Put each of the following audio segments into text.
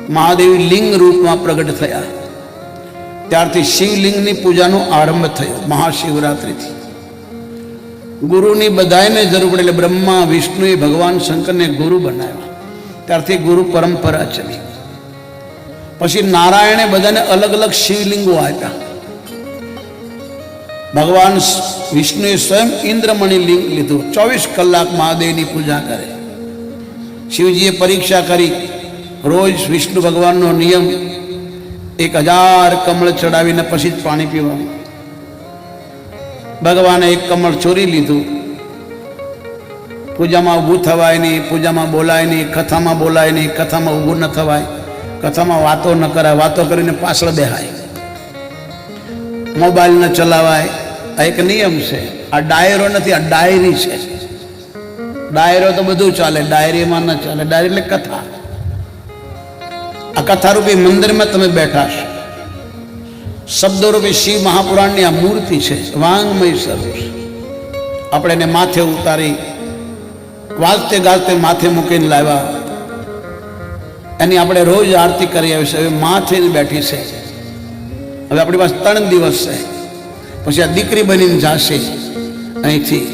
મહાદેવ લિંગ રૂપમાં પ્રગટ થયા, ત્યારથી શિવલિંગની પૂજાનો આરંભ થયો મહાશિવરાત્રિથી. ગુરુની બધાને જરૂર પડે એટલે બ્રહ્મા વિષ્ણુએ ભગવાન શંકરને ગુરુ બનાવ્યા, ત્યારથી ગુરુ પરંપરા ચલી. પછી નારાયણે બધાને અલગ અલગ શિવલિંગો આપ્યા. ભગવાન વિષ્ણુએ સ્વયં ઇન્દ્રમણિ લિંગ લીધું, 24 કલાક મહાદેવની પૂજા કરે. શિવજીએ પરીક્ષા કરી, રોજ વિષ્ણુ ભગવાનનો નિયમ 1000 કમળ ચડાવીને પછી જ પાણી પીવાનું. ભગવાને એક કમળ ચોરી લીધું. પૂજામાં ઊભું થવાય નહીં, પૂજામાં બોલાય નહીં, કથામાં બોલાય નહીં, કથામાં ઊભું ન થવાય, કથામાં વાતો ન કરાય, વાતો કરીને પાછળ બેહાય, મોબાઈલ ન ચલાવાય. આ એક નિયમ છે. આ ડાયરો નથી, આ ડાયરી છે. ડાયરો તો બધું ચાલે, ડાયરીમાં ન ચાલે. ડાયરી એટલે કથા. આ કથારૂપી મંદિરમાં તમે બેઠા છો. શબ્દરૂપી શિવ મહાપુરાણની આ મૂર્તિ છે, વાંગમય સ્વરૂપ. આપણે એને માથે ઉતારી વાજતે ગાજતે માથે મૂકીને લાવ્યા. એની આપણે રોજ આરતી કરી આવી છે. હવે માથે જ બેઠી છે. હવે આપણી પાસે 3 દિવસ છે, પછી આ દીકરી બનીને જશે અહીંથી.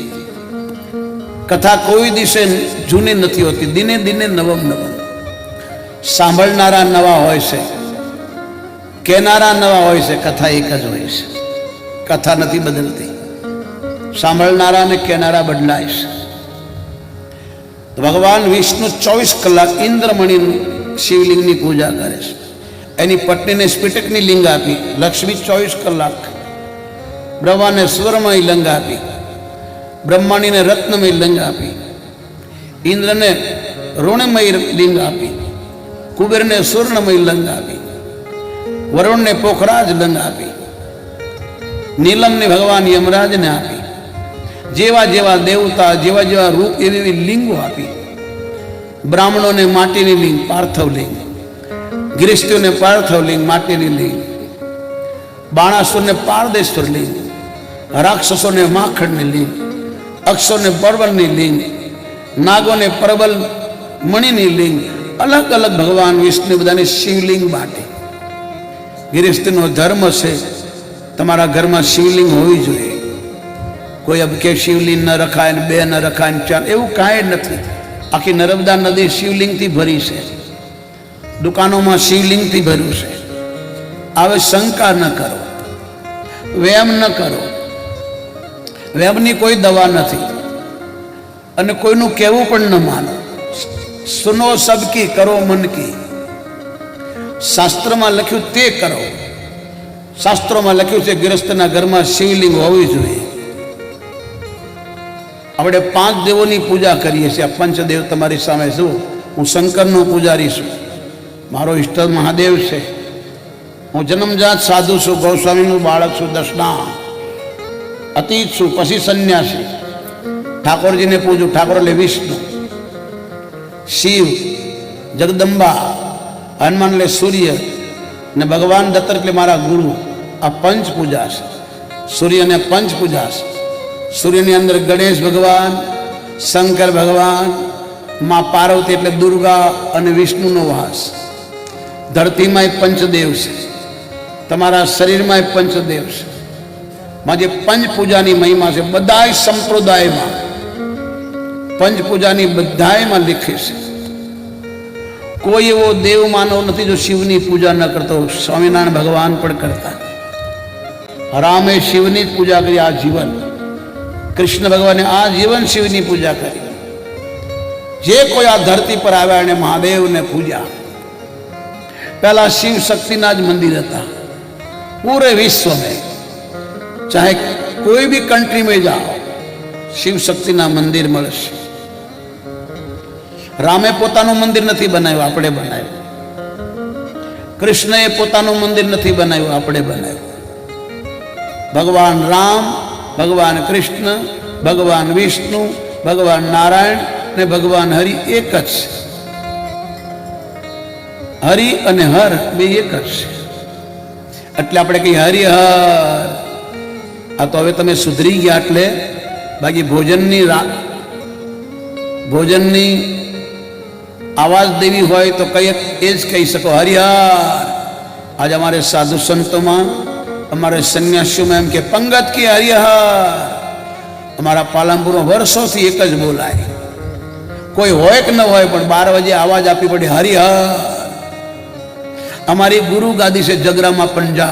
કથા કોઈ દિવસે જૂની નથી હોતી, દિને દિને નવમ નવમ. સાંભળનારા નવા હોય છે, કહેનારા નવા હોય છે, કથા એક જ હોય છે. કથા નથી બદલતી, સાંભળનારા અને કહેનારા બદલાય છે. ભગવાન વિષ્ણુ 24 કલાક ઇન્દ્રમણિ શિવલિંગની પૂજા કરે છે. એની પત્નીને સ્ફટિકની લિંગ આપી, લક્ષ્મી 24 કલાક. બ્રહ્માને સ્વર્ણમય લિંગ આપી, બ્રહ્માણીને રત્નમય લિંગ આપી, ઇન્દ્રને ઋણમય લિંગ આપી, કુબેરને સ્વર્ણમય લિંગ આપી, વરુણને પોખરાજ લિંગ આપી, નીલમને ભગવાન યમરાજને આપી. જેવા જેવા દેવતા, જેવા જેવા રૂપ, એવી એવી લિંગો આપી. બ્રાહ્મણોને માટીની લિંગ, પાર્થવ લિંગ. ગૃહસ્થીઓને પાર્થવ લિંગ, માટીની લિંગ. બાણાસુરને પારદેશ્વર લિંગ. રાક્ષસોને માખણની લિંગ. અક્ષોને પરબલની લિંગ. નાગોને પરબલ મણિની લિંગ. અલગ અલગ ભગવાન વિષ્ણુ બધાને શિવલિંગ બાટે. ગૃહસ્થીનો ધર્મ છે, તમારા ઘરમાં શિવલિંગ હોવી જોઈએ. કોઈ અબ કે શિવલિંગ ન રખાય ને 2 ન રખાય ને 4, એવું કાંઈ નથી. આખી નર્મદા નદી શિવલિંગથી ભરી છે, દુકાનોમાં શિવલિંગથી ભર્યું છે. હવે શંકા ન કરો, વેમ ન કરો. વેમની કોઈ દવા નથી, અને કોઈનું કહેવું પણ ન માનો. સુનો સબકી, કરો મન કી. શાસ્ત્રમાં લખ્યું તે કરો. શાસ્ત્રોમાં લખ્યું છે ગૃહસ્થના ઘરમાં શિવલિંગ હોવી જોઈએ. આપણે 5 દેવોની પૂજા કરીએ છીએ. આ પંચદેવ તમારી સામે છું. હું શંકરનો પૂજારી છું, મારો ઈષ્ટ મહાદેવ છે. હું જન્મજાત સાધુ છું, ગૌસ્વામીનું બાળક છું, દશના અતીત છું, પછી સંન્યાસી. ઠાકોરજીને પૂજું. ઠાકોર એટલે વિષ્ણુ, શિવ, જગદંબા, હનુમાન એટલે સૂર્ય, ને ભગવાન દત્ત એટલે મારા ગુરુ. આ પંચ પૂજા છે. સૂર્યને પંચ પૂજા છે. સૂર્યની અંદર ગણેશ ભગવાન, શંકર ભગવાન, માં પાર્વતી એટલે દુર્ગા અને વિષ્ણુનો વાસ. ધરતીમાં પંચદેવ છે, તમારા શરીરમાં પંચદેવ છે. માં જે પંચ પૂજાની મહિમા છે, બધા સંપ્રદાયમાં પંચ પૂજાની બધાયમાં લીખે છે. કોઈ એવો દેવ માનવ નથી જો શિવની પૂજા ન કરતો. સ્વામિનારાયણ ભગવાન પણ કરતા. રામે શિવની જ પૂજા કરી આ જીવન. કૃષ્ણ ભગવાને આ જીવન શિવની પૂજા કરી. જે કોઈ આ ધરતી પર આવ્યા એને મહાદેવને પૂજા. પહેલા શિવ શક્તિના જ મંદિર હતા પૂરે વિશ્વ में. ચાહે કોઈ भी कंट्री में जाओ, શિવ શક્તિના મંદિર મળશે. રામે પોતાનું મંદિર નથી બનાવ્યું, આપણે બનાવ્યું. કૃષ્ણએ પોતાનું મંદિર નથી બનાવ્યું, આપણે બનાવ્યું. ભગવાન રામ, ભગવાન કૃષ્ણ, ભગવાન વિષ્ણુ, ભગવાન નારાયણ ને ભગવાન હરિ એક જ છે. હરિ અને હર બે એક જ છે. એટલે આપણે કહીએ હરિહર. આ તો હવે તમે સુધરી ગયા એટલે. બાકી ભોજનની आवाज देवी होय तो कई एज कही सको हरिहर। आज हमारे साधु संतों में हमारे सन्यासियों में एम के पंगत की हरिहर। हमारा पालनपुर में वर्षों से एक ज बोलाय, कोई होय कि न होय पण 12 बजे आवाज आपी पड़ी हरिहर। हमारी गुरु गादी से जगरा में पंजा,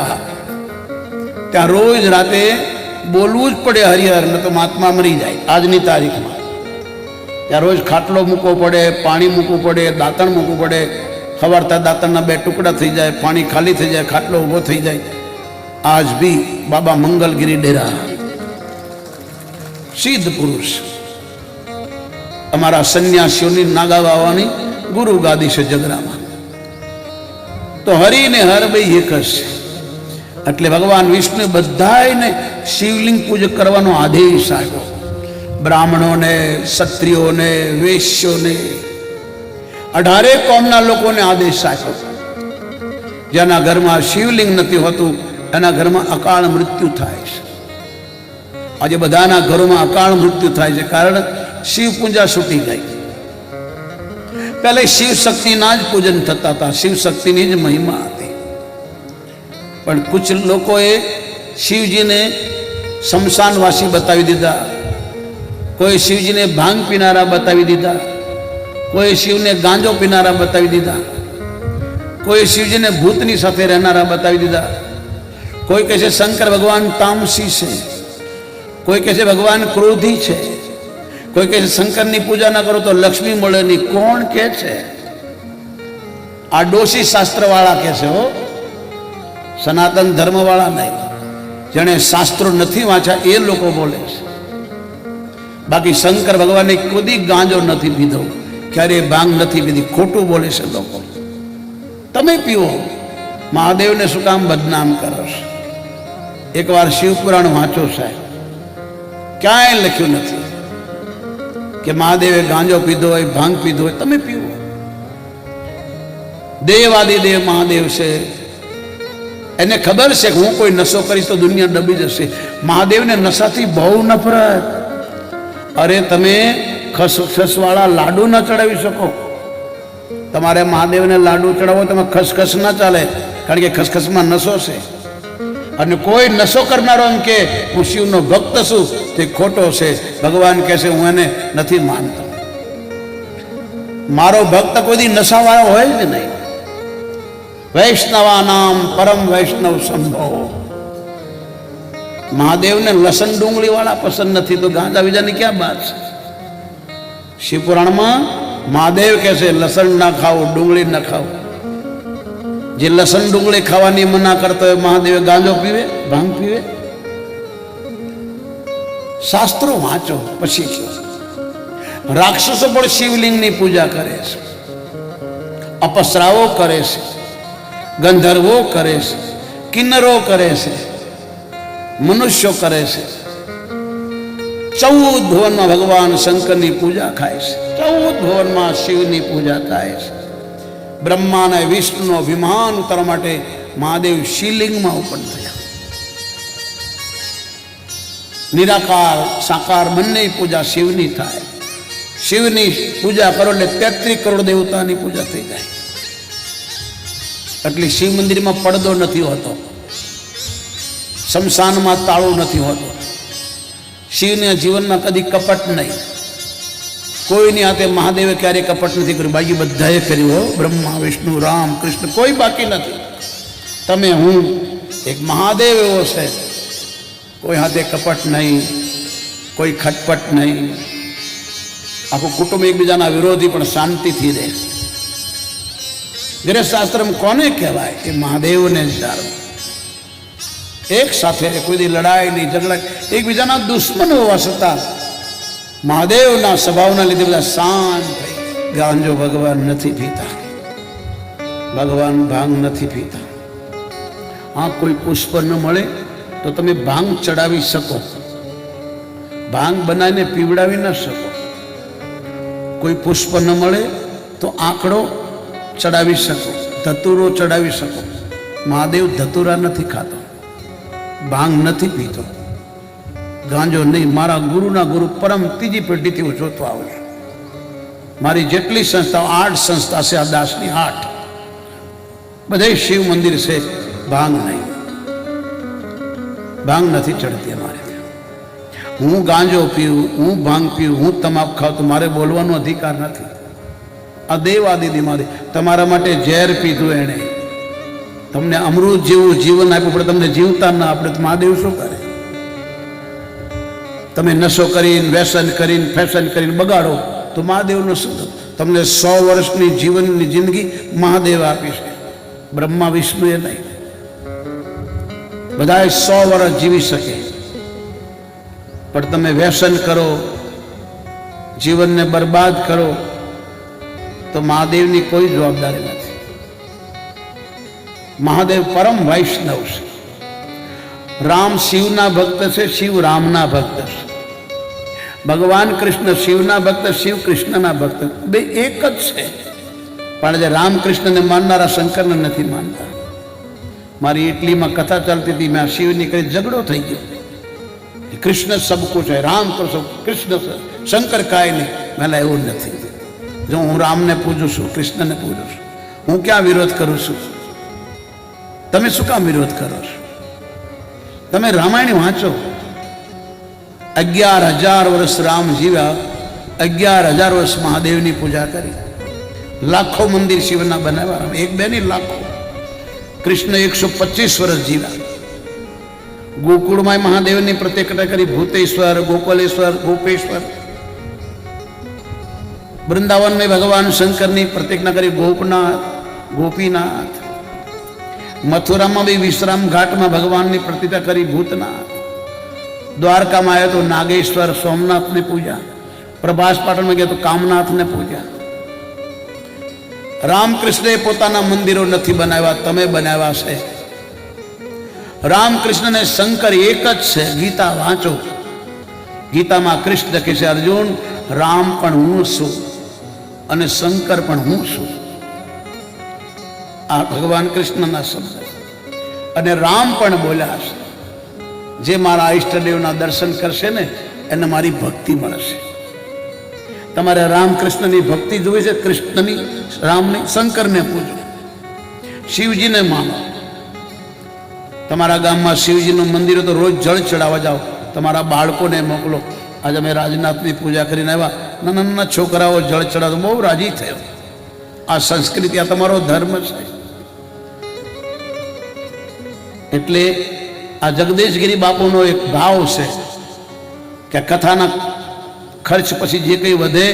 त्या रोज राते बोलवू ज पड़े हरिहर, न तो महात्मा मरी जाए। आजनी तारीख में त्या रोज खाटलो मूकવો પડે, पाणी मूकવું પડે, दातण मूकવું પડે। खबरता दातणना 2 टुकड़ा थी जाए, पाणी खाली थी जाए, खाटलो ऊभो थी जाए। आज भी बाबा मंगलगिरी डेरा सिद्ध पुरुष अमारा सन्यासीओनी नागा बाबानी गुरु गादी से जगरा में तो हरि ने हर भाई एक ज छे। એટલે ભગવાન વિષ્ણુ બધાયને શિવલિંગ પૂજન કરવાનો આદેશ આપ્યો। બ્રાહ્મણોને, ક્ષત્રિયોને, વૈશ્યોને, 18 કોમના લોકોને આદેશ આપ્યો। જેના ઘરમાં શિવલિંગ નથી હોતું એના ઘરમાં અકાળ મૃત્યુ થાય છે। આજે બધાના ઘરોમાં અકાળ મૃત્યુ થાય છે, કારણ શિવ પૂજા છૂટી ગઈ। पहले शिव शक्ति ना ज पूजन थता था, शिव शक्ति नी ज महिमा थी। पण कुछ लोगों शिव जी ने शमशानवासी बतावी दीधा, कोई शिव जी ने भांग पीनारा बतावी दीधा, कोई शिव ने गांजो पीनारा बतावी दीधा, कोई शिव जी ने भूतनी साथे रहनारा बतावी दीधा। कोई कहे शंकर भगवान तामसी से, कोई कहे भगवान क्रोधी है, कोई कहे शंकर की पूजा ना करो तो लक्ष्मी મળે नहीं। कौन के छे? आ डोशी शास्त्र वाला के छे हो, सनातन धर्म वाला नहीं। जने शास्त्रों नहीं वांचा ए लोको बोले छे। बाकी शंकर भगवान ने कोदी गांजो नहीं पीधो, क्यारे भांग नहीं पीधी, खोटू बोले छे लोको। तमे पीवो, महादेव ने शुं काम बदनाम करो? एक बार शिव पुराण वाँचो साहेब, क्यांय लख्યું નથી कि महादेवे गांजो पीधो है, भांग पीधो है, तमे पीवो। देवादिदेव महादेव से एने खबर है कि हूँ कोई नशो करीश तो दुनिया डबी जशे। महादेव ने नशा थी बहु नफरत। अरे तमे खसखस वाला लाडू न चढ़ावी सको। तमारे महादेव ने लाडू चढ़ावो तमे खसखस ना चाले, कारण के खसखस में नशो से। અને કોઈ નશો કરનારો એમ કે હું શિવનો ભક્ત છું તે ખોટો છે। ભગવાન કહે છે હું એને નથી માનતો। મારો ભક્ત કોઈ દી નશાવાળો હોય જ નહીં। વૈષ્ણવાનામ પરમ વૈષ્ણવ સંભવ। મહાદેવને લસણ ડુંગળી વાળા પસંદ નથી તો ગાંજા બીજાની ક્યાં વાત છે? શિવપુરાણમાં મહાદેવ કહે છે લસણ ના ખાઓ, ડુંગળી ના ખાઓ। जे लसन डुंगળી खावानी मना करता है महादेव गांजो पीवे, भांग पीवे? शास्त्रों वाँचो पछी राक्षसों पर शिवलिंग नी पूजा करे छे, अपसराओ करे छे, गंधर्वो करे छे, किन्नरो करे छे, मनुष्यो करे छे। 14 भुवन में भगवान शंकर नी पूजा थाय छे, 14 भुवन में शिव नी पूजा थाय छे। ब्रह्मा ने विष्णु अभिमान उतारवा माटे महादेव शिवलिंग में उत्पन्न थया। निराकार साकार बंने पूजा शिवनी थाय। शिवनी पूजा करो એટલે 33 करोड़ देवतानी पूजा थई जाय। એટલે शिव मंदिर में પડદો નથી હોતો, शमशान में ताळो નથી હોતો। शिवने जीवन में कदी कपट नहीं, कोई नहीं आते। महादेव क्यारे कपट नहीं कर्યું, बाकी बधाए कर्યું हो। ब्रह्मा विष्णु राम कृष्ण कोई बाकी नहीं। तमे हूँ एक महादेव एवो छे, कोई हाथे कपट नहीं, कोई खटपट नहीं। आखो कुटुंब एक बीजाना विरोधी पण शांति थी रहे। गृह शास्त्र में कोने कहवाय कि महादेव ने जाणो। एक साथे कोई दी लड़ाई नहीं, झगड़ा, एक बीजाना दुश्मन होवा छतां महादेव ना स्वभाव ना लीधे बधा शांत थई। गांजो भगवान नहीं पीता, भगवान भांग नहीं पीता। हाँ, कोई पुष्प न मळे तो तमे भांग चढ़ावी सको, भांग बनाने पीवड़ावी न सको। कोई पुष्प न मळे तो आंकड़ो चढ़ावी सको, धतूरो चढ़ावी सको। महादेव धतूरा नहीं खातो, भांग नहीं पीतो, गांजो नहीं। मारा गुरु ना गुरु परम तीजी पेढ़ी थी जोतो आवे। મારી જેટલી સંસ્થાઓ 8 સંસ્થા છે, આ દાસની 8 બધે શિવ મંદિર છે. ભાંગ નહીં, ભાંગ નથી ચડતી અમારે. હું ગાંજો પીવું, હું ભાંગ પીવું, હું તમાકુ ખાઉં તો મારે બોલવાનો અધિકાર નથી. આ દેવાદિદેવ તમારા માટે ઝેર પીધું એણે, તમને અમૃત જેવું જીવન આપ્યું, પણ તમને જીવતા ના આપણે તો મહાદેવ શું કરે? તમે નશો કરીને, વ્યસન કરીને, ફેશન કરીને બગાડો તો મહાદેવનો શું? તમને 100 વર્ષની જીવનની જિંદગી મહાદેવ આપી છે, બ્રહ્મા વિષ્ણુએ નહીં. બધા 100 વર્ષ જીવી શકે, પણ તમે વ્યસન કરો, જીવનને બરબાદ કરો તો મહાદેવની કોઈ જવાબદારી નથી. મહાદેવ પરમ વૈષ્ણવ છે. રામ શિવના ભક્ત છે, શિવ રામના ભક્ત છે. ભગવાન કૃષ્ણ શિવના ભક્ત, શિવ કૃષ્ણના ભક્ત, બે એક જ છે. પણ જે રામકૃષ્ણને માનનારા શંકરને નથી માનતા. મારી ઇટલીમાં કથા ચાલતી હતી, મેં શિવની કરી ઝઘડો થઈ ગયો. કૃષ્ણ સબ કુછ હૈ, રામ તો સબ, કૃષ્ણ શંકર કાંઈ નહીં. મેં એવું નથી. જો હું રામને પૂજું છું, કૃષ્ણને પૂજું છું, હું ક્યાં વિરોધ કરું છું? તમે શું કામ વિરોધ કરો છો? તમે રામાયણ વાંચો. 11,000 વર્ષ રામ જીવ્યા, 11,000 વર્ષ મહાદેવની પૂજા કરી, લાખો મંદિર શિવના બનાવ્યા, એક બે નહીં લાખો. કૃષ્ણ 125 વર્ષ જીવ્યા. ગોકુળમાં મહાદેવની પ્રતિક્રિયા કરી, ભૂતેશ્વર, ગોકુલેશ્વર, ગોપેશ્વર. વૃંદાવનમાં ભગવાન શંકરની પ્રતિજ્ઞા કરી, ગોપનાથ, ગોપીનાથ. મથુરામાં બી વિશ્રામ ઘાટમાં ભગવાનની પ્રતિજ્ઞા કરી, ભૂતનાથ. દ્વારકામાં આવ્યો તો નાગેશ્વર, સોમનાથની પૂજા. પ્રભાસ પાટણમાં ગયા તો કામનાથને પૂજા. રામકૃષ્ણએ પોતાના મંદિરો નથી બનાવ્યા, તમે બનાવ્યા છે. રામકૃષ્ણ ને શંકર એક જ છે. ગીતા વાંચો. ગીતામાં કૃષ્ણ કહે છે, અર્જુન, રામ પણ હું છું અને શંકર પણ હું છું. આ ભગવાન કૃષ્ણના શબ્દ. અને રામ પણ બોલ્યા છે, જે મારા ઈષ્ટદેવના દર્શન કરશે ને એને મારી ભક્તિ મળશે. તમારે રામકૃષ્ણની ભક્તિ જોઈ છે? કૃષ્ણની, રામની, શંકરને પૂજો, શિવજીને માનો. તમારા ગામમાં શિવજીનું મંદિર તો રોજ જળ ચડાવવા જાઓ, તમારા બાળકોને મોકલો. આજે અમે રાજનાથની પૂજા કરીને આવ્યા, નાના નાના છોકરાઓ જળ ચડાવતો બહુ રાજી થયો. આ સંસ્કૃતિ, આ તમારો ધર્મ છે. એટલે આ જગદીશગીરી બાપુનો એક ભાવ છે કે કથાના ખર્ચ પછી જે કંઈ વધે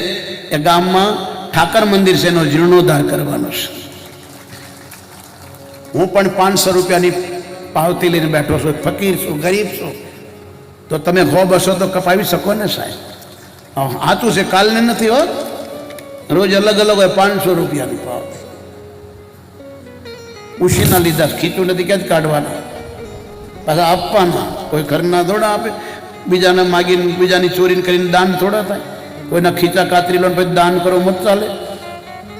એ ગામમાં ઠાકર મંદિર છે એનો જીર્ણોદ્ધાર કરવાનો છે. હું પણ 500 રૂપિયાની પાવતી લઈને બેઠો છું. ફકીર છું, ગરીબ છું, તો તમે હો બસો તો કપાવી શકો ને સાહેબ. સાચું છે, કાલને નથી હોત. રોજ અલગ અલગ હોય 500 રૂપિયાની પાવતી. ઉશીના લીધા, ખીચું નથી ક્યાં જ કાઢવાના, પાછા આપવાના. કોઈ ઘરના થોડા આપે, બીજાને માગીને, બીજાની ચોરીને કરીને દાન થોડા થાય. કોઈના ખીચા કાતરી લો પછી દાન કરો, મત ચાલે.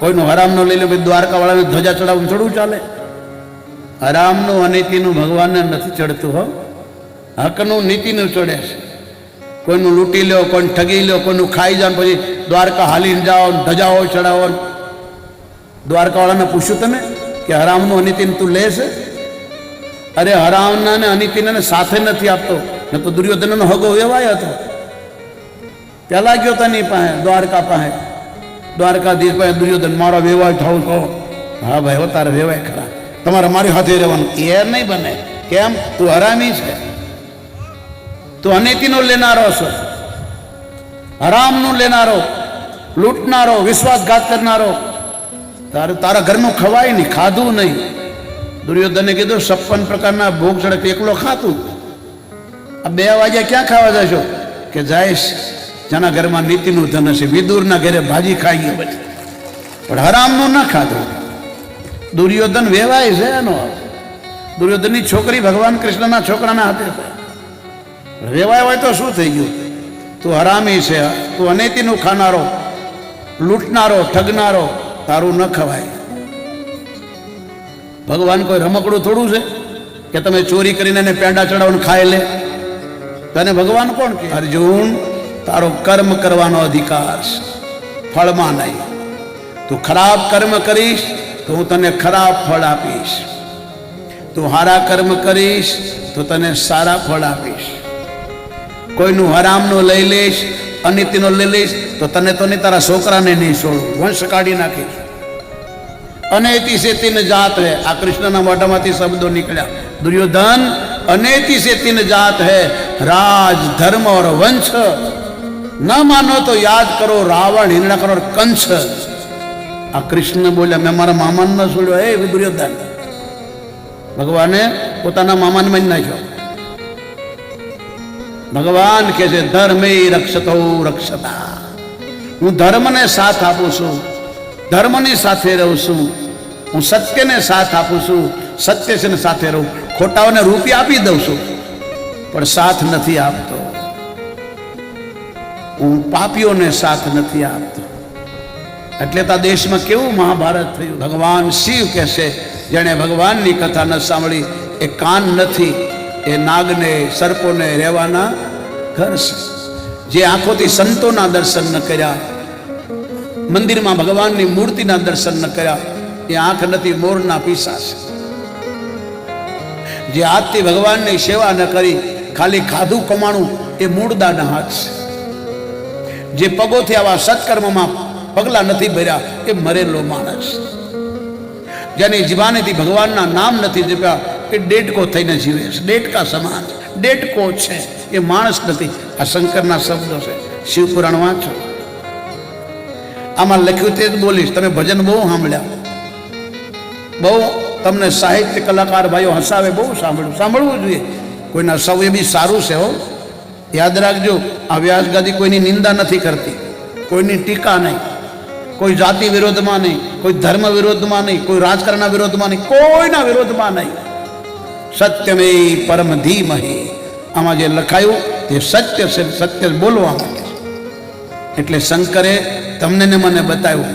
કોઈનું હરામનો લઈ લો પછી દ્વારકાવાળાને ધજા ચડાવવું થોડું ચાલે. હરામનું અનીતિનું ભગવાનને નથી ચડતું. હો, હકનું નીતિનું ચડે છે. કોઈનું લૂંટી લો, કોઈને ઠગી લો, કોઈનું ખાઈ જાઓ, પછી દ્વારકા હાલીને જાઓ, ધજાઓ ચડાવો. દ્વારકાવાળાને પૂછ્યું તમે કે હરામનું અનીતિનું તું લે છે? અરે હરામના ને અનીતિને સાથે નથી આપતો. ન તો દુર્યોધનનો હગો વેવાય હતો, પેલા ગયો તની પાસે, દ્વારકા પાસે. દ્વારકાધીશ પાસે દુર્યોધન, મારો વેવાય થવું છો? હા ભાઈ, હો તારે વેવાય ખરા, તમારે મારી સાથે રહેવાનું. એ નહીં બને. કેમ? તું હરામી છે, તું અનીતિનો લેનારો છો, હરામનું લેનારો, લૂંટનારો, વિશ્વાસઘાત કરનારો. તારા ઘરનું ખવાય નહીં, ખાધું નહીં. દુર્યોધને કીધું 56 પ્રકારના ભોગ ચડે, એકલો ખાતું. આ 2 વાગ્યા ક્યાં ખાવા જશો? કે જઈશ જેના ઘરમાં નીતિનું ધન હશે. વિદુરના ઘરે ભાજી ખાઈ ગયો પછી, પણ હરામનું ના ખાધું. દુર્યોધન વેવાય છે એનો. દુર્યોધનની છોકરી ભગવાન કૃષ્ણના છોકરાના હાથે છે. વેવાય હોય તો શું થઈ ગયું? તું હરામી છે, તું અનૈતિનું ખાનારો, લૂંટનારો, ઠગનારો, તારું ન ખવાય. ભગવાન કોઈ રમકડું થોડું છે કે તમે ચોરી કરીને એને પેંડા ચડાવીને ખાઈ લે? તને ભગવાન કોણ કે? અર્જુન, તારો કર્મ કરવાનો અધિકાર છે, ફળમાં નહીં. તું ખરાબ કર્મ કરીશ તો હું તને ખરાબ ફળ આપીશ, તું સારા કર્મ કરીશ તો તને સારા ફળ આપીશ. કોઈનું હરામનું લઈ લઈશ, અનિતિનો લઈ લઈશ તો તને તો નહીં, તારા છોકરાને નહીં છોડું, વંશ કાઢી નાખીશ. અનૈતિ से तीन जात है, આ કૃષ્ણના મોઢામાંથી શબ્દો નીકળ્યા. દુર્યોધન, अनैति से तीन जात है, राज धर्म और वंश. न मानो तो याद करो रावण, हिरण्यकश्यप और कंस. આ કૃષ્ણ બોલ્યા, મેં મારા મામાને ન છોડ્યો. હે દુર્યોધન, ભગવાને પોતાના મામાને મારી નાખ્યો. ભગવાન કહે છે ધર્મે રક્ષતો રક્ષતા, હું ધર્મને સાથ આપું છું, ધર્મની સાથે રહું છું. હું સત્યને સાથ આપું છું, સત્ય છે ને સાથે રહું. ખોટાઓને રૂપિયા આપી દઉં છું પણ સાથ નથી આપતો. હું પાપીઓને સાથ નથી આપતો. એટલે તો આ દેશમાં કેવું મહાભારત થયું. ભગવાન શિવ કહેશે જેણે ભગવાનની કથા ન સાંભળી એ કાન નથી, એ નાગને સર્પોને રહેવાના ઘર છે. જે આંખોથી સંતોના દર્શન ન કર્યા, મંદિરમાં ભગવાનની મૂર્તિના દર્શન ન કર્યા, એ આંખ નથી, મોરના પીસા છે. જે હાથથી ભગવાનની સેવા ન કરી, ખાલી ખાધું કમાણું, એ મૂળદાના હાથ છે. જે પગોથી આવા સત્કર્મમાં પગલા નથી ભર્યા, એ મરેલો માણસ. જેની જીવાનેથી ભગવાનના નામ નથી જપ્યા, એ ડેટકો થઈને જીવે છે, ડેટકા સમાન ડેટકો છે, એ માણસ નથી. આ શંકરના શબ્દો છે. શિવપુરાણ વાંચો, આમાં લખ્યું તે જ બોલીશ. તમે ભજન બહુ સાંભળ્યા, બહુ તમને સાહિત્ય કલાકાર ભાઈઓ હસાવે, બહુ સાંભળવું જોઈએ. કોઈના સૌ એ બી સારું છે હો. યાદ રાખજો, આ વ્યાસ ગાદી કોઈની નિંદા નથી કરતી, કોઈની ટીકા નહીં, કોઈ જાતિ વિરોધમાં નહીં, કોઈ ધર્મ વિરોધમાં નહીં, કોઈ રાજકારણના વિરોધમાં નહીં, કોઈના વિરોધમાં નહીં. સત્યમે પરમ ધીમહિ, આમાં જે લખાયું તે સત્ય છે, સત્ય બોલવા માટે. એટલે શંકરે તમને ને મને બતાવ્યું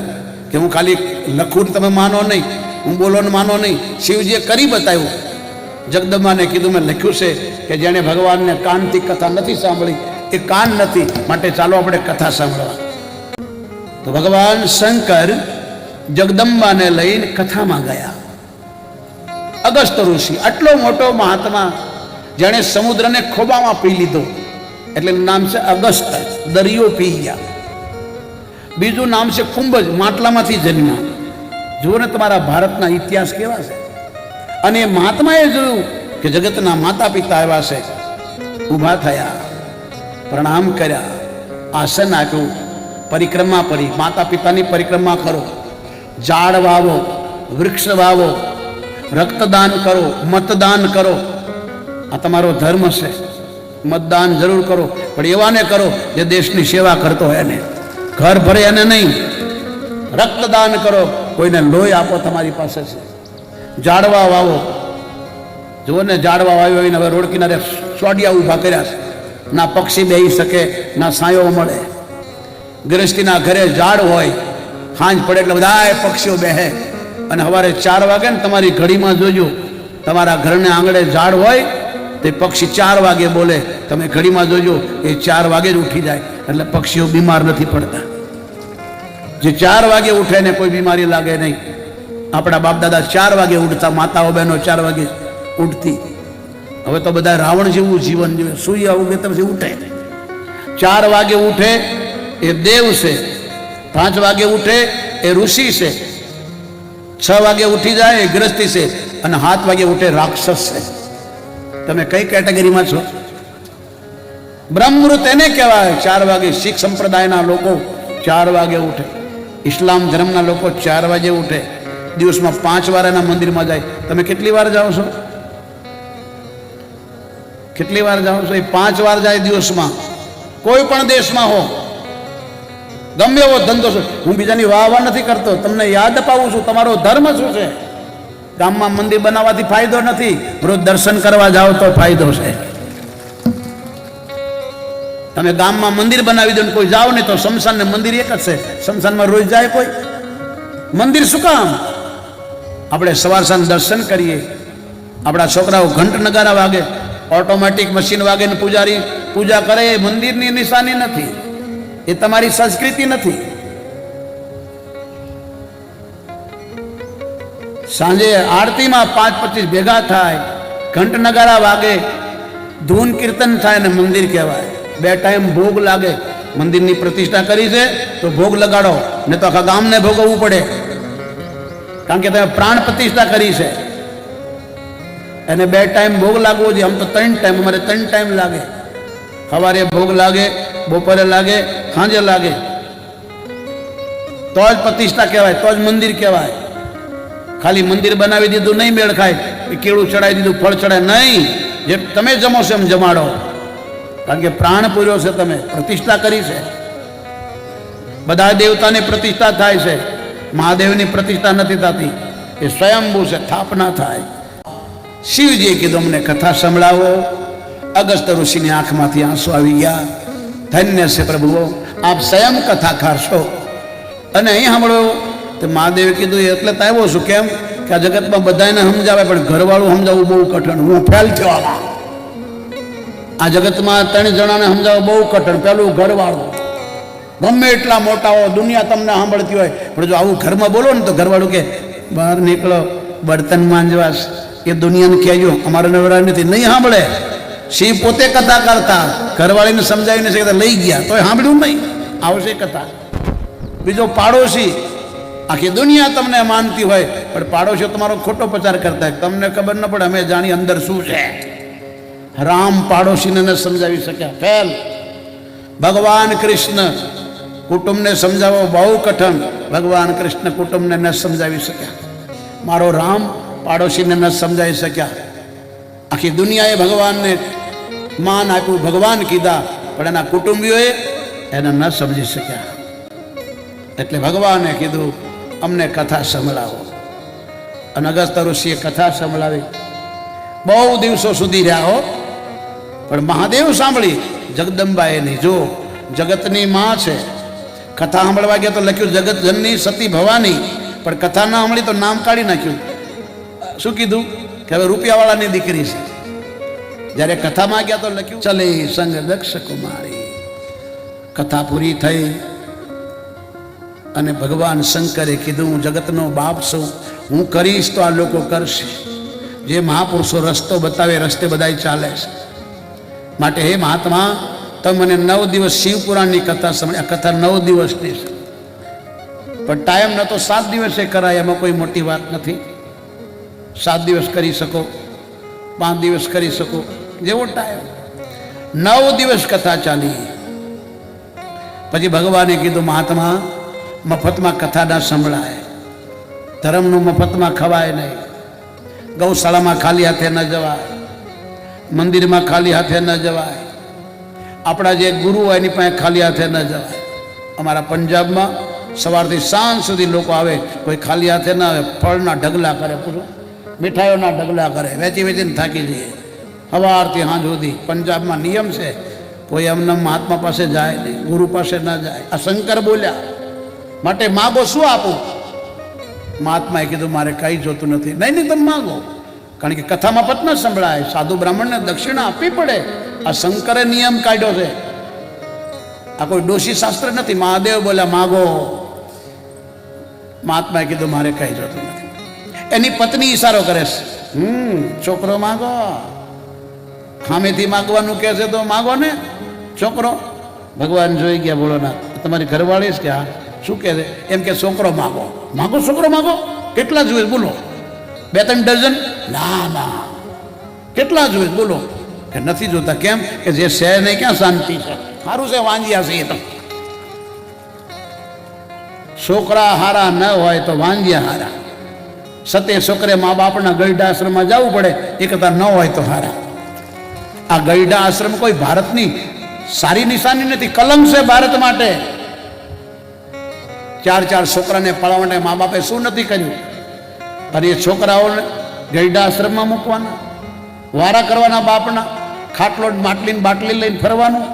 કે હું ખાલી લખું તમે માનો નહીં, હું બોલો ને માનો નહીં. શિવજીએ કરી બતાવ્યું. જગદંબાને કીધું મેં લખ્યું છે કે જેણે ભગવાનને કાનથી કથા નથી સાંભળી એ કાન નથી, માટે ચાલો આપણે કથા સાંભળવા. તો ભગવાન શંકર જગદંબાને લઈને કથામાં ગયા. અગસ્ત ઋષિ, આટલો મોટો મહાત્મા, જેણે સમુદ્રને ખોબામાં પી લીધો, એટલે નામ છે અગસ્ત, દરિયો પી ગયા. બીજું નામ છે કુંભજ, માટલામાંથી જન્મ્યા. જુઓ ને તમારા ભારતના ઇતિહાસ કેવા છે. અને એ મહાત્માએ જોયું કે જગતના માતા પિતા આવ્યા છે, ઊભા થયા, પ્રણામ કર્યા, આસન આપ્યું, પરિક્રમા કરી. માતા પિતાની પરિક્રમા કરો, ઝાડ વાવો, વૃક્ષ વાવો, રક્તદાન કરો, મતદાન કરો. આ તમારો ધર્મ છે. મતદાન જરૂર કરો, પણ એવાને કરો જે દેશની સેવા કરતો હોય એને, ઘર ભરે એને નહીં. રક્તદાન કરો, કોઈને લોહી આપો, તમારી પાસે છે. ઝાડવા વાવો. જુઓ ને, ઝાડવા વાવ્યો હોય ને હવે રોડ કિનારે સોડિયા ઊભા કર્યા છે, ના પક્ષી બેસી શકે, ના છાંયો મળે. ગૃહસ્થીના ઘરે ઝાડ હોય, સાંજ પડે એટલે બધા પક્ષીઓ બેસે. અને સવારે 4 વાગે ને તમારી ઘડીમાં જોજો, તમારા ઘરને આંગણે ઝાડ હોય તો પક્ષી 4 વાગે બોલે. તમે ઘડીમાં જોજો, એ 4 વાગે જ ઉઠી જાય. એટલે પક્ષીઓ બીમાર નથી પડતા. જે 4 વાગે ઉઠે ને કોઈ બીમારી લાગે નહીં. આપણા બાપ દાદા 4 વાગે ઉઠતા, માતાઓ બહેનો 4 વાગે ઉઠતી. હવે તો બધા રાવણ જેવું જીવન જીવે, સૂર્ય ઉગે પછી ઉઠે. 4 વાગે ઉઠે એ દેવ છે, 5 વાગે ઉઠે એ ઋષિ છે, 6 વાગે ઉઠી જાય એ ગ્રસ્તી છે, અને 7 વાગે ઉઠે રાક્ષસ છે. તમે કઈ કેટેગરીમાં છો? બ્રહ્મૃત એને કહેવાય. 4 વાગે શીખ સંપ્રદાયના લોકો 4 વાગે ઉઠે, ઇસ્લામ ધર્મના લોકો 4 વાગે ઉઠે. દિવસમાં 5 વાર એના મંદિરમાં જાય. તમે કેટલી વાર જાઓ છો? કેટલી વાર જાઓ છો? એ 5 વાર જાય દિવસમાં. કોઈ પણ દેશમાં હો, ગમે એવો ધંધો છે. હું બીજાની વાહ નથી કરતો, તમને યાદ અપાવું છું તમારો ધર્મ શું છે. ગામમાં મંદિર બનાવવાથી ફાયદો નથી, રોજ દર્શન કરવા જાઓ તો ફાયદો છે. તમે ગામમાં મંદિર બનાવી દો ને કોઈ જાઓ ને તો શમશાન ને મંદિર એક જ છે. શમશાનમાં રોજ જાય કોઈ? મંદિર શું કામ? આપણે સવાર સાંજ દર્શન કરીએ. આપણા છોકરાઓ ઘંટ નગારા વાગે, ઓટોમેટિક મશીન વાગે ને પૂજારી પૂજા કરે. એ મંદિરની નિશાની નથી, એ તમારી સંસ્કૃતિ નથી. સાંજે આરતીમાં 5-25 ભેગા થાય, ઘંટ નગારા વાગે, ધૂન કીર્તન થાય ને મંદિર કહેવાય. 2 ટાઈમ ભોગ લાગે. મંદિરની પ્રતિષ્ઠા કરી છે તો ભોગ લગાડો, ને તો આખા ગામને ભોગવવું પડે, કારણ કે તમે પ્રાણ પ્રતિષ્ઠા કરી છે. એને 2 ટાઈમ ભોગ લાગવો જોઈએ. આમ તો 3 ટાઈમ, અમારે 3 ટાઈમ લાગે. સવારે ભોગ લાગે, બપોરે લાગે, સાંજે લાગે. તો જ પ્રતિષ્ઠા કહેવાય, તો જ મંદિર કહેવાય. ખાલી મંદિર બનાવી દીધું નહીં મેળ ખાય, કેળું ચડાવી દીધું ફળ ચડાય નહીં. જે તમે જમો છો એમ જમાડો, કારણ કે પ્રાણ પૂર્યો છે, તમે પ્રતિષ્ઠા કરી છે. બધા દેવતાની પ્રતિષ્ઠા થાય છે, મહાદેવની પ્રતિષ્ઠા નથી થતી. એ સ્વયંભૂ છે, સ્થાપના થાય. શિવજીએ કીધું અમને કથા સંભળાવો. અગસ્ત્ય ઋષિની આંખમાંથી આંસુ આવી ગયા. ધન્ય છે પ્રભુઓ, આપ સ્વયં કથાકાર છો. અને અહીં સાંભળો તો મહાદેવે કીધું એટલે તો આવ્યો છું. કેમ કે આ જગતમાં બધાને સમજાવે, પણ ઘરવાળું સમજાવવું બહુ કઠણ. હું ફેલ થયો આમાં. આ જગતમાં 3 જણાને સમજાવવું બહુ કઠણ. પેલું ઘરવાળું. ગમે એટલા મોટા હો, દુનિયા તમને સાંભળતી હોય, પણ જો આવું ઘરમાં બોલો ને તો ઘરવાળું કે બહાર નીકળો, બર્તન માંજવાસ. એ દુનિયાને કહેજો, અમારે નવરા નથી, નહીં સાંભળે. શિવ પોતે કથા કરતા, ઘરવાળીને સમજાવીને છે લઈ ગયા તોય સાંભળ્યું નહીં. આવશે કથા. બીજો પાડોશી, આખી દુનિયા તમને માનતી હોય, પણ પાડોશીઓ તમારો ખોટો પ્રચાર કરતા હોય, તમને ખબર ન પડે. અમે જાણી અંદર શું છે. રામ પાડોશીને ન સમજાવી શક્યા, ફેલ. ભગવાન કૃષ્ણ કુટુંબને સમજાવવો બહુ કઠણ. ભગવાન કૃષ્ણ કુટુંબને ન સમજાવી શક્યા. મારો રામ પાડોશીને ન સમજાવી શક્યા. આખી દુનિયાએ ભગવાનને માન આપ્યું, ભગવાન કીધા, પણ એના કુટુંબીઓએ એને ન સમજી શક્યા. એટલે ભગવાને કીધું અમને કથા સંભળાવો. અને અગસ્ત્ય ઋષિએ કથા સંભળાવી. બહુ દિવસો સુધી રહ્યા હો, પણ મહાદેવ સાંભળી. જગદંબાએ નહીં. જો જગતની માં છે. કથા સાંભળવા ગયા તો લખ્યું જગત જનની સતી ભવાની, પણ કથા ના સાંભળી તો નામ કાઢી નાખ્યું. શું કીધું કે હવે રૂપિયાવાળાની દીકરી છે. જ્યારે કથામાં ગયા તો લખ્યું ચલે સંગ દક્ષ કુમારી. કથા પૂરી થઈ અને ભગવાન શંકરે કીધું હું જગતનો બાપ છું, હું કરીશ તો આ લોકો કરશે. જે મહાપુરુષો રસ્તો બતાવે રસ્તે બધા ચાલે છે. માટે હે મહાત્મા, તમે મને 9 દિવસ શિવપુરાણની કથા સાંભળી. આ કથા 9 દિવસની છે, પણ ટાઈમ ન તો 7 દિવસે કરાય, એમાં કોઈ મોટી વાત નથી. 7 દિવસ કરી શકો, 5 દિવસ કરી શકો, જેવો ટાઈમ. 9 દિવસ કથા ચાલી. પછી ભગવાને કીધું મહાત્મા, મફતમાં કથા ના સંભળાય. ધર્મનું મફતમાં ખવાય નહીં. ગૌશાળામાં ખાલી હાથે ન જવાય, મંદિરમાં ખાલી હાથે ન જવાય, આપણા જે ગુરુ હોય એની પાસે ખાલી હાથે ન જવાય. અમારા પંજાબમાં સવારથી સાંજ સુધી લોકો આવે, કોઈ ખાલી હાથે ના આવે. ફળના ઢગલા કરે, પૂરું મીઠાઈઓના ઢગલા કરે, વેચી વેચીને થાકી જઈએ. સવારથી સાંજ સુધી પંજાબમાં નિયમ છે, કોઈ એમને મહાત્મા પાસે જાય નહીં, ગુરુ પાસે ના જાય. આ શંકર બોલ્યા. માટે માગો શું આપું? મહાત્માએ કીધું મારે કંઈ જોતું નથી. નહીં નહીં, તમે માગો, કારણ કે કથામાં પત ન સંભળાય. સાધુ બ્રાહ્મણને દક્ષિણા આપવી પડે. આ શંકરે નિયમ કાઢ્યો છે. આ કોઈ ડોશી શાસ્ત્ર નથી. મહાદેવ બોલ્યા માગો. મહાત્માએ કીધું મારે કંઈ જોતું નથી. એની પત્ની ઈશારો કરે છે, છોકરો માગો. ખામેથી માગવાનું કહે છે તો માગો ને છોકરો. ભગવાન જોઈ ગયા, બોલો ના તમારી ઘરવાળી છે કે હા. શું કહે છે? એમ કે છોકરો માગો. માગો છોકરો માગો. કેટલા જોઈએ બોલો? 2-3 ડઝન? ના ના. કેટલા જોઈએ બોલો? કે નથી જોતા. કેમ કે જે છે નહીં ક્યાં શાંતિ છે. સારું છે વાંજ્યા છે એ તો. છોકરા હારા ન હોય તો વાંજ્યા હારા. સતે છોકરે મા બાપના ગઈઢા આશ્રમમાં જવું પડે, એ કરતા ન હોય તો હારા. આ ગઈઢા આશ્રમ કોઈ ભારતની સારી નિશાની નથી, કલંક છે ભારત માટે. 4 છોકરાને પાળવા માટે મા બાપે શું નથી કર્યું? અને એ છોકરાઓને ગઈઢા આશ્રમમાં મૂકવાના, વારા કરવાના બાપના, ખાટલો માટલીને બાટલી લઈને ફરવાનું.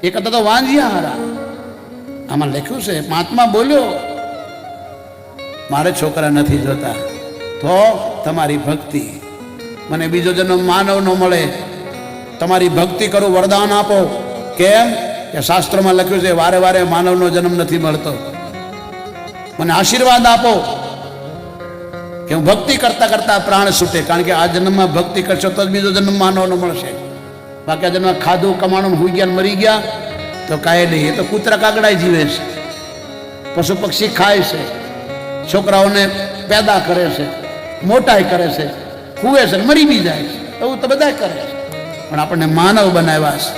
એ કરતા તો વાંજ્યા હારા. આમાં લખ્યું છે, મહાત્મા બોલ્યો મારે છોકરા નથી જોતા. તો તમારી ભક્તિ, મને બીજો જન્મ માનવ ન મળે, તમારી ભક્તિ કરું, વરદાન આપો. કેમ કે શાસ્ત્રોમાં લખ્યું છે વારે વારે માનવનો જન્મ નથી મળતો. મને આશીર્વાદ આપો. કે હું ભક્તિ કરતા કરતા પ્રાણ છૂટે, કારણ કે આ જન્મમાં ભક્તિ કરશો તો જ બીજો જન્મ માનવનો મળશે. બાકી આ જન્મમાં ખાધું કમાણું હોઈ ગયા મરી ગયા તો કાંઈ નહીં. એ તો કૂતરા કાગડા જીવે છે, પશુ પક્ષી ખાય છે, છોકરાઓને પેદા કરે છે, મોટાઈ કરે છે, ખુવે છે, મરી બી જાય છે, એવું તો બધા કરે છે. પણ આપણને માનવ બનાવ્યા છે.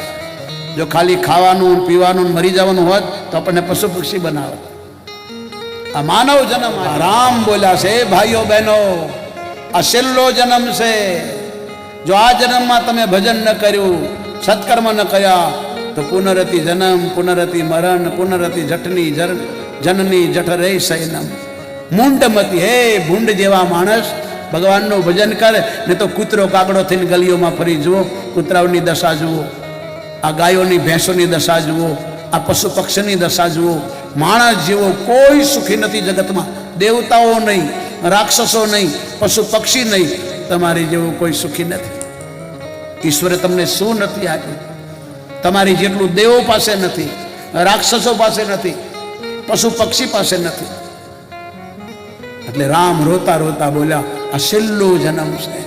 જો ખાલી ખાવાનું પીવાનું મરી જવાનું હોત તો આપણને પશુ પક્ષી બનાવે. આ માનવ જન્મ રામ બોલ્યા છે, ભાઈઓ બહેનો આ છેલ્લો જન્મ છે. જો આ જન્મમાં તમે ભજન ન કર્યું, સત્કર્મ ન કર્યા તો પુનરતિ જન્મ, પુનરતિ મરણ, પુનરતિ જઠની જનની જઠરે સૈનમ. મૂંડમતી, હે ભૂંડ જેવા માણસ, ભગવાનનું ભજન કર ને તો કૂતરો કાગડો થઈને ગલીઓમાં ફરી જુઓ, કૂતરાઓની દશા જુઓ, આ ગાયોની ભેંસોની દશા જુઓ, આ પશુ પક્ષીની દશા જુઓ. માણસ જેવો કોઈ સુખી નથી જગતમાં. દેવતાઓ નહીં, રાક્ષસો નહીં, પશુ પક્ષી નહીં, તમારી જેવું કોઈ સુખી નથી. ઈશ્વરે તમને શું નથી આપ્યું? તમારી જેટલું દેવો પાસે નથી, રાક્ષસો પાસે નથી, પશુ પક્ષી પાસે નથી. એટલે રામ રોતા રોતા બોલ્યા, આ છેલ્લો જન્મ છે.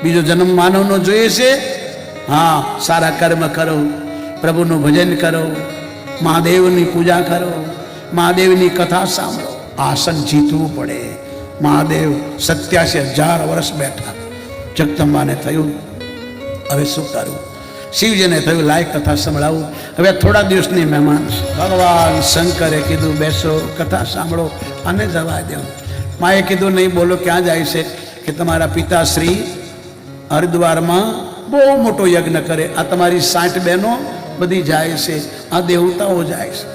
બીજો જન્મ માનવનો જોઈએ છે. હા, સારા કર્મ કરો, પ્રભુનું ભજન કરો, મહાદેવની પૂજા કરો, મહાદેવની કથા સાંભળો. આસન જીતવું પડે. મહાદેવ 87,000 વર્ષ બેઠા. જગદંબાને થયું હવે શું કરું? શિવજીને થયું લાય કથા સંભળાવું. હવે થોડા દિવસની મહેમાન છે. ભગવાન શંકરે કીધું બેસો, કથા સાંભળો અને જવા દો. માએ કીધું નહીં બોલો, ક્યાં જાય છે? કે તમારા પિતાશ્રી હરિદ્વારમાં બહુ મોટો યજ્ઞ કરે, આ તમારી 60 બહેનો બધી જાય છે, આ દેવતાઓ જાય છે.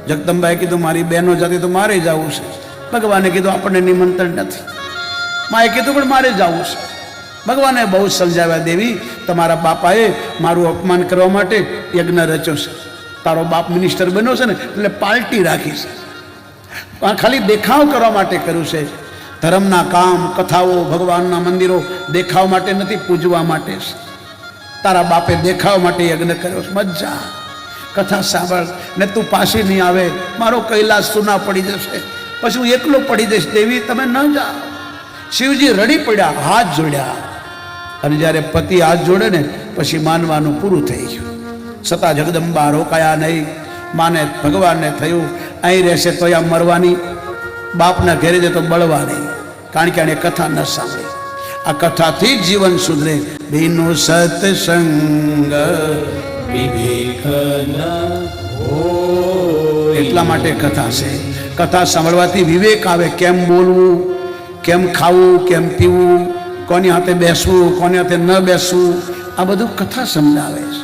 જગદંબાએ કીધું મારી બહેનો જતી તો મારે જવું છે. ભગવાને કીધું આપણને નિમંત્રણ નથી. માએ કીધું પણ મારે જવું છે. ભગવાને બહુ સમજાવ્યા, દેવી તમારા બાપાએ મારું અપમાન કરવા માટે યજ્ઞ રચ્યો છે. તારો બાપ મિનિસ્ટર બન્યો છે ને એટલે પાર્ટી રાખી છે, પણ ખાલી દેખાવ કરવા માટે કર્યું છે. ધર્મના કામ, કથાઓ, ભગવાનના મંદિરો દેખાવ માટે નથી, પૂજવા માટે છે. તારા બાપે દેખાવ માટે યજ્ઞ કર્યો છે. મજા, કથા સાંભળ ને તું પાછી નહીં આવે, મારો કૈલાસ સુના પડી જશે, પછી હું એકલો પડી જઈશ. દેવી તમે ન જાઓ. શિવજી રડી પડ્યા, હાથ જોડ્યા. અને જ્યારે પતિ હાથ જોડે ને પછી માનવાનું પૂરું થઈ ગયું. છતાં જગદંબા રોકાયા નહીં. માને ભગવાનને થયું અહીં રહેશે તો આ મરવાની, બાપના ઘેરે જાય તો બળવાની, કારણ કે આને કથા ન સાંભળી. આ કથાથી જ જીવન સુધરે. બીનો સત્સંગ વિવેક એટલા માટે કથા છે. કથા સાંભળવાથી વિવેક આવે. કેમ બોલવું, કેમ ખાવું, કેમ પીવું, કોની હાથે બેસવું, કોની હાથે ન બેસવું, આ બધું કથા સમજાવે છે.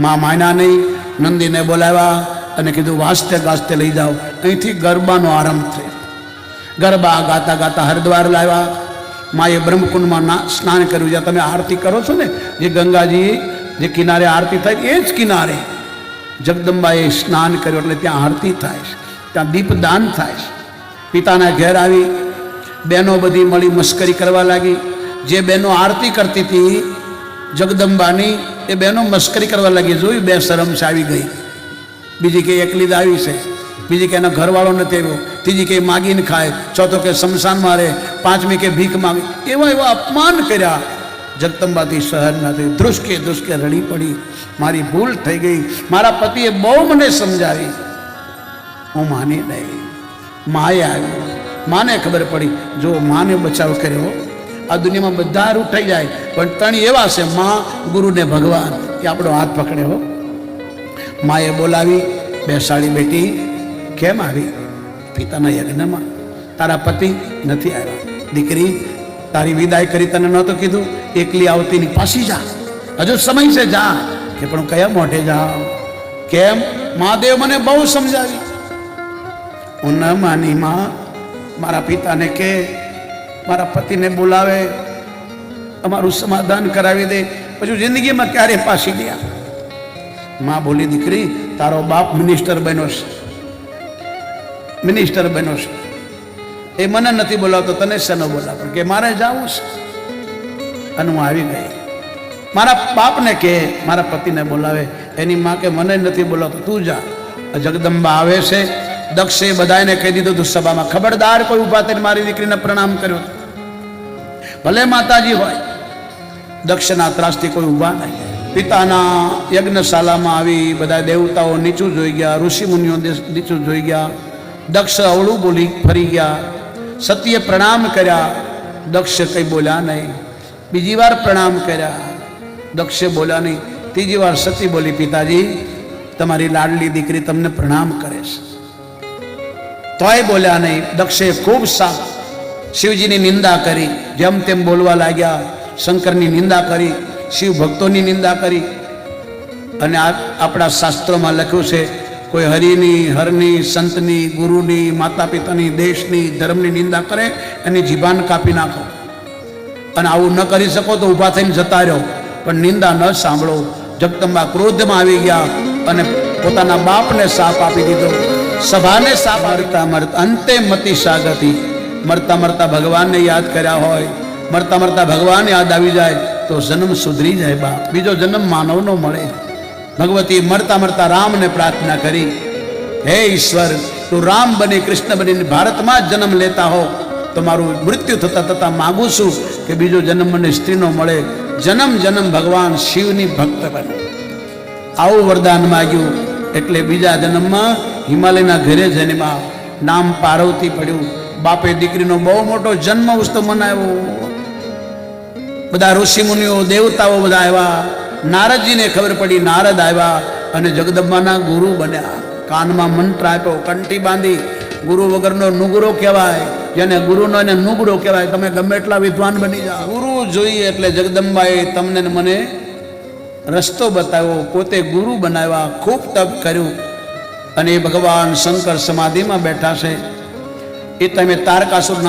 મા માયના નહીં, નંદીને બોલાવ્યા અને કીધું વાસ્તે ગાસ્તે લઈ જાઓ. અહીંથી ગરબાનો આરંભ થયો. ગરબા ગાતા ગાતા હરિદ્વાર લાવ્યા. માએ બ્રહ્મકુંડમાં સ્નાન કર્યું. જ્યાં તમે આરતી કરો છો ને, જે ગંગાજી જે કિનારે આરતી થાય એ જ કિનારે જગદંબાએ સ્નાન કર્યું, એટલે ત્યાં આરતી થાય છે, ત્યાં દીપદાન થાય છે. પિતાના ઘેર આવી બહેનો બધી મળી મસ્કરી કરવા લાગી. જે બહેનો આરતી કરતી હતી જગદંબાની, એ બહેનો મસ્કરી કરવા લાગી. જોયું, બે શરમ આવી ગઈ. બીજી કે એકલી જ આવી છે, બીજી કે એનો ઘરવાળો નથી આવ્યો, ત્રીજી કે માગીને ખાય, ચોથો કે શમશાન મારે, પાંચમી કે ભીખ માંગે. એવા એવા અપમાન કર્યા. જગદંબાથી સહન ન થયું. ધ્રુસકે ધ્રુસકે રડી પડી. મારી ભૂલ થઈ ગઈ. મારા પતિએ બહુ મને સમજાવી, હું માની નહીં. માએ આવી, માને ખબર પડી. જો માને બચાવ કર્યો, આ દુનિયામાં બધા રૂઠાઈ જાય, પણ ત્રણ એવા છે, મા, ગુરુ ને ભગવાન, એ આપણો હાથ પકડ્યો. માએ બોલાવી, બેસાડી. બેટી કેમ આવી? પિતાના યજ્ઞમાં. તારા પતિ નથી આવ્યા. દીકરી તારી વિદાય કરી તને નહોતું કીધું એકલી આવતીની, પાછી જા, હજુ સમય છે, જા. કે પણ કયા મોઢે જાઓ? કેમ? મહાદેવ મને બહુ સમજાવી. હું ન માની. માં મારા પિતાને કે મારા પતિને બોલાવે, અમારું સમાધાન કરાવી દે, પછી જિંદગીમાં ક્યારે પાછી ગયા. માં બોલી, દીકરી તારો બાપ મિનિસ્ટર બન્યો છે, મિનિસ્ટર બન્યો છે, એ મને નથી બોલાવતો, તને શેનો બોલાવ? કે મારે જવું છે. અને હું આવી ગઈ. મારા બાપને કે મારા પતિને બોલાવે. એની માં કે મને નથી બોલાવતો, તું જા. જગદંબા આવે છે, દક્ષે બધાને કહી દીધું હતું સભામાં, ખબરદાર કોઈ ઊભા થઈને મારી દીકરીને પ્રણામ કર્યો, ભલે માતાજી હોય. દક્ષના ત્રાસથી કોઈ ઊભા નહીં. પિતાના યજ્ઞશાલામાં આવી બધા દેવતાઓ નીચું જોઈ ગયા, ઋષિ મુનિઓ નીચું જોઈ ગયા. દક્ષ અવળું બોલી ફરી ગયા. સતીએ પ્રણામ કર્યા, દક્ષ કંઈ બોલ્યા નહીં. બીજી વાર પ્રણામ કર્યા, દક્ષે બોલ્યા નહીં. ત્રીજી વાર સતી બોલી, પિતાજી તમારી લાડલી દીકરી તમને પ્રણામ કરે છે. તોય બોલ્યા નહીં. દક્ષે ખૂબ શિવજીની નિંદા કરી, જેમ તેમ બોલવા લાગ્યા. શંકરની નિંદા કરી, શિવ ભક્તોની નિંદા કરી. અને આપણા શાસ્ત્રોમાં લખ્યું છે, કોઈ હરિની, હરની, સંતની, ગુરુની, માતા પિતાની, દેશની, ધર્મની નિંદા કરે એની જીભાન કાપી નાખો. અને આવું ન કરી શકો તો ઊભા થઈને જતા રહો, પણ નિંદા ન સાંભળો. જગદંબા ક્રોધમાં આવી ગયા અને પોતાના બાપને શાપ આપી દીધો. સભાને શાપ મરતા મરતા અંતે મતી સાગતી. મરતા મરતા ભગવાનને યાદ કર્યા હોય, મરતા મરતા ભગવાન યાદ આવી જાય તો જન્મ સુધરી જાય. બાપ બીજો જન્મ માનવનો મળે. ભગવતી મરતા મરતા રામને પ્રાર્થના કરી, હે ઈશ્વર, તું રામ બની, કૃષ્ણ બની ભારતમાં જ જન્મ લેતા હો તો મારું મૃત્યુ થતાં થતાં માગું છું કે બીજો જન્મ મને સ્ત્રીનો મળે. જન્મ જન્મ ભગવાન શિવની ભક્ત બને. આવું વરદાન માગ્યું. એટલે બીજા જન્મમાં હિમાલયના ઘરે જન્મા, નામ પાર્વતી પડ્યું. બાપે દીકરીનો બહુ મોટો જન્મ ઉત્સવ મનાવ્યો. બધા ઋષિ મુનિઓ, દેવતાઓ બધા આવ્યા. નારદજીને ખબર પડી, નારદ આવ્યા અને જગદંબાના ગુરુ બન્યા. કાનમાં મંત્ર આપ્યો, કંઠી બાંધી. ગુરુ વગરનો નુગરો કહેવાય, જેને ગુરુનો એને નુગરો કહેવાય. તમે ગમે એટલા વિદ્વાન બની જાઓ, ગુરુ જોઈએ. એટલે જગદંબાએ તમને મને રસ્તો બતાવ્યો, પોતે ગુરુ બનાવ્યા, ખૂબ તપ કર્યું. અને એ ભગવાન શંકર સમાધિમાં બેઠા છે. એ તમે તારકાસુર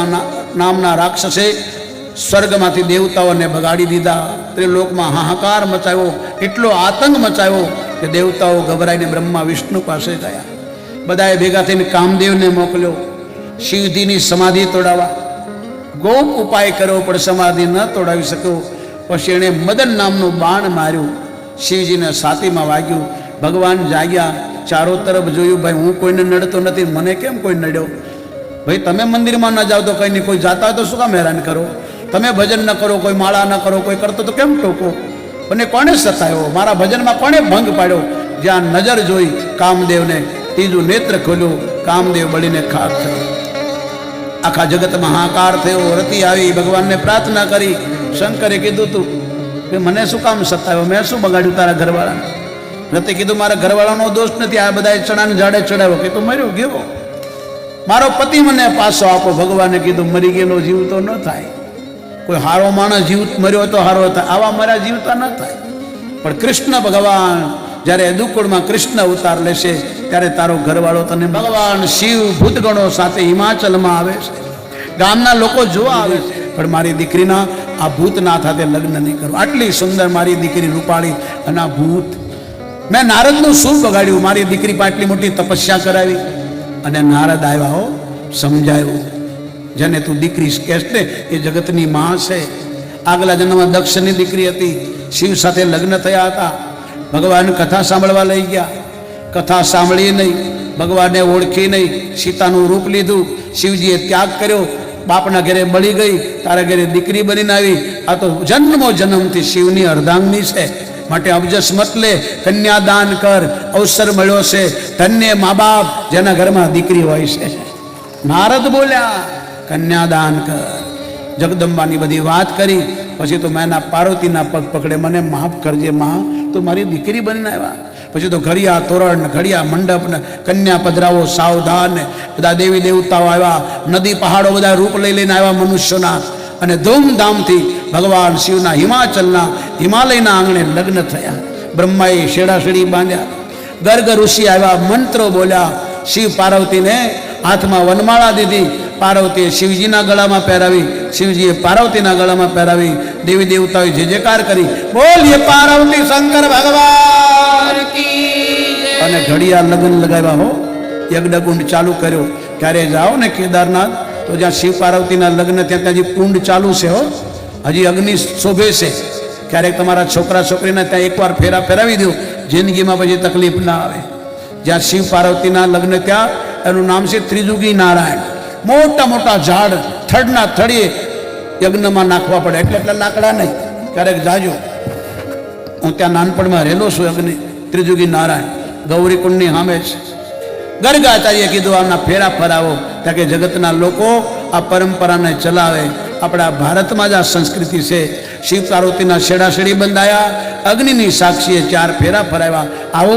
નામના રાક્ષસે સ્વર્ગમાંથી દેવતાઓને ભગાડી દીધા. ત્રિલોકમાં હાહાકાર મચાવ્યો, એટલો આતંક મચાવ્યો કે દેવતાઓ ગભરાઈને બ્રહ્મા વિષ્ણુ પાસે ગયા. બધાએ ભેગા થઈને કામદેવને મોકલ્યો શિવજીની સમાધિ તોડાવવા. ગોપ ઉપાય કર્યો પણ સમાધિ ન તોડાવી શક્યો. પછી એણે મદન નામનું બાણ માર્યું, શિવજીને છાતીમાં વાગ્યું. ભગવાન જાગ્યા, ચારો તરફ જોયું, ભાઈ હું કોઈને નડતો નથી, મને કેમ કોઈ નડ્યો? ભાઈ તમે મંદિરમાં ન જાઓ તો કંઈ નહીં, કોઈ જાતા હોય તો શું કામ હેરાન કરો? તમે ભજન ન કરો, કોઈ માળા ન કરો, કોઈ કરતો તો કેમ ટોકો? અને કોણે સતાયો? મારા ભજનમાં કોણે ભંગ પાડ્યો? જ્યાં નજર જોઈ કામદેવને, ત્રીજું નેત્ર ખોલ્યું, કામદેવ બળીને ખાક થયો. આખા જગતમાં હાહાકાર થયો. રતિ આવી, ભગવાનને પ્રાર્થના કરી. શંકરે કીધું તું કે મને શું કામ સતાયો? મેં શું બગાડ્યું તારા ઘરવાળાને? રતિ કીધું મારા ઘરવાળાનો દોષ નથી, આ બધા ચણાને ઝાડે ચડાવ્યો કે તું મર્યો ગયો. મારો પતિ મને પાછો આપો. ભગવાને કીધું મરી ગયેલો જીવ તો ન થાય. કોઈ હારો માણસ જીવ મર્યો તો હારો થાય, આવા મારા જીવતા ન થાય. પણ કૃષ્ણ ભગવાન જ્યારે દુકુળમાં કૃષ્ણ અવતાર લેશે ત્યારે તારો ઘરવાળો તને ભગવાન શિવ ભૂતગણો સાથે હિમાચલમાં આવે છે. ગામના લોકો જોવા આવે છે, પણ મારી દીકરીના આ ભૂતનાથ સાથે લગ્ન નહીં કરું. આટલી સુંદર મારી દીકરી રૂપાળી અને આ ભૂત. મેં નારદનું શું બગાડ્યું? મારી દીકરી પર આટલી મોટી તપસ્યા કરાવી. અને નારદ આવ્યા, હો સમજાયું. જેને તું દીકરી કહેશ ને એ જગતની માં છે. આગલા જન્મમાં દક્ષની દીકરી હતી, શિવ સાથે લગ્ન થયા હતા. ભગવાન કથા સાંભળવા લઈ ગયા. કથા સાંભળી નહીં, ભગવાનને ઓળખી નહીં, સીતાનું રૂપ લીધું. શિવજીએ ત્યાગ કર્યો. બાપના ઘરે બળી ગઈ, તારા ઘરે દીકરી બનીને આવી. આ તો જન્મો જન્મથી શિવની અર્ધાંગની છે. માટે અબજસ મત લે, કન્યાદાન કર, અવસર મળ્યો છે. ધન્ય મા બાપ જેના ઘરમાં દીકરી હોય છે. નારદ બોલ્યા, કન્યાદાન કર. જગદંબાની બધી વાત કરી. પછી તો મેં પાર્વતીના પગ પકડે, મને માફ કરજે માં, તું મારી દીકરી બનીને આવ્યા. પછી તો ઘડિયા તોરણ, ઘડિયા મંડપ ને કન્યા પધરાવો, સાવધાન ને બધા દેવી દેવતાઓ આવ્યા. નદી પહાડો બધા રૂપ લઈ લઈને આવ્યા મનુષ્યોના. અને ધૂમધામથી ભગવાન શિવના હિમાચલના હિમાલયના આંગણે લગ્ન થયા. બ્રહ્માએ શેડાશેડી બાંધ્યા. ગર્ગ ઋષિ આવ્યા, મંત્રો બોલ્યા. શિવ પાર્વતીને હાથમાં વનમાળા દીધી. પાર્વતીએ શિવજીના ગળામાં પહેરાવી, શિવજીએ પાર્વતીના ગળામાં પહેરાવી. દેવી દેવતાઓએ જે જયકાર કરી, બોલીએ પાર્વતી શંકર ભગવાન કી. અને ઘડિયા લગ્ન લગાવ્યા. હો યજ્ઞકુંડ ચાલુ કર્યો. ક્યારે જાઓ ને કેદારનાથ તો જ્યાં શિવ પાર્વતીના લગ્ન ત્યાં હજી કુંડ ચાલુ છે. હો હજી અગ્નિ શોભે છે. ક્યારેક તમારા છોકરા છોકરીને ત્યાં એકવાર ફેરા ફેરાવી દો, જિંદગીમાં પછી તકલીફ ના આવે. જ્યાં શિવ પાર્વતીના લગ્ન ત્યાં એનું નામ છે ત્રિજુગી નારાયણ. મોટા મોટા ઝાડ થડના થડીએ યજ્ઞમાં નાખવા પડે, એટલે એટલા લાકડા નહીં, ક્યારેક જાજો. હું ત્યાં નાનપણમાં રહેલો છું. અગ્નિ ત્રિજુગી નારાયણ ગૌરીકુંડની સામે છે. ગરગાચાર્યે કીધું આના ફેરા ફરાવો, ત્યાં કે જગતના લોકો આ પરંપરાને ચલાવે. આપણા ભારતમાં જ આ સંસ્કૃતિ છે. શિવ પાર્વતીના છેડા છેડી બંધાયા, અગ્નિની સાક્ષીએ 4 ફેરા ફરાવ્યા. આવો